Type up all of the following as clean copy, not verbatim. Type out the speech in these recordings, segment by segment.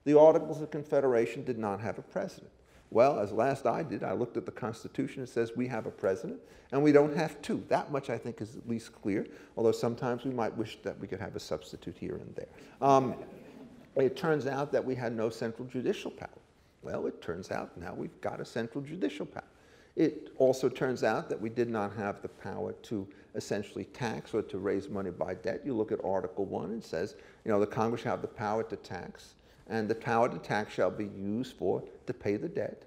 The Articles of Confederation did not have a president. Well, as last I did, I looked at the Constitution. It says we have a president, and we don't have two. That much I think is at least clear, although sometimes we might wish that we could have a substitute here and there. It turns out that we had no central judicial power. Well, it turns out now we've got a central judicial power. It also turns out that we did not have the power to essentially tax or to raise money by debt. You look at Article 1, it says, the Congress shall have the power to tax, and the power to tax shall be used to pay the debt,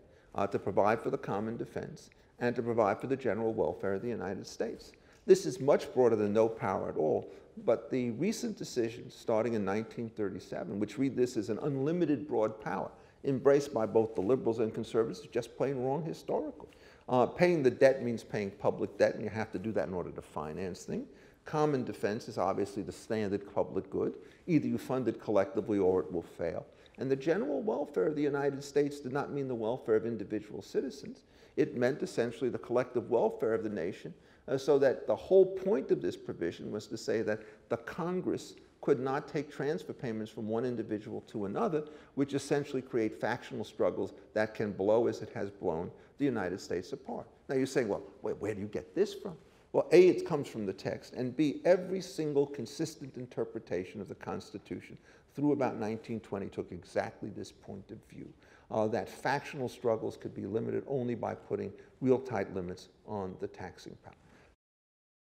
to provide for the common defense, and to provide for the general welfare of the United States. This is much broader than no power at all, but the recent decisions starting in 1937, which read this as an unlimited broad power, embraced by both the liberals and conservatives, is just plain wrong historically. Paying the debt means paying public debt, and you have to do that in order to finance things. Common defense is obviously the standard public good. Either you fund it collectively or it will fail. And the general welfare of the United States did not mean the welfare of individual citizens. It meant essentially the collective welfare of the nation, so that the whole point of this provision was to say that the Congress could not take transfer payments from one individual to another, which essentially create factional struggles that can blow, as it has blown, the United States apart. Now you're saying, well, where do you get this from? Well, A, it comes from the text, and B, every single consistent interpretation of the Constitution through about 1920 took exactly this point of view, that factional struggles could be limited only by putting real tight limits on the taxing power.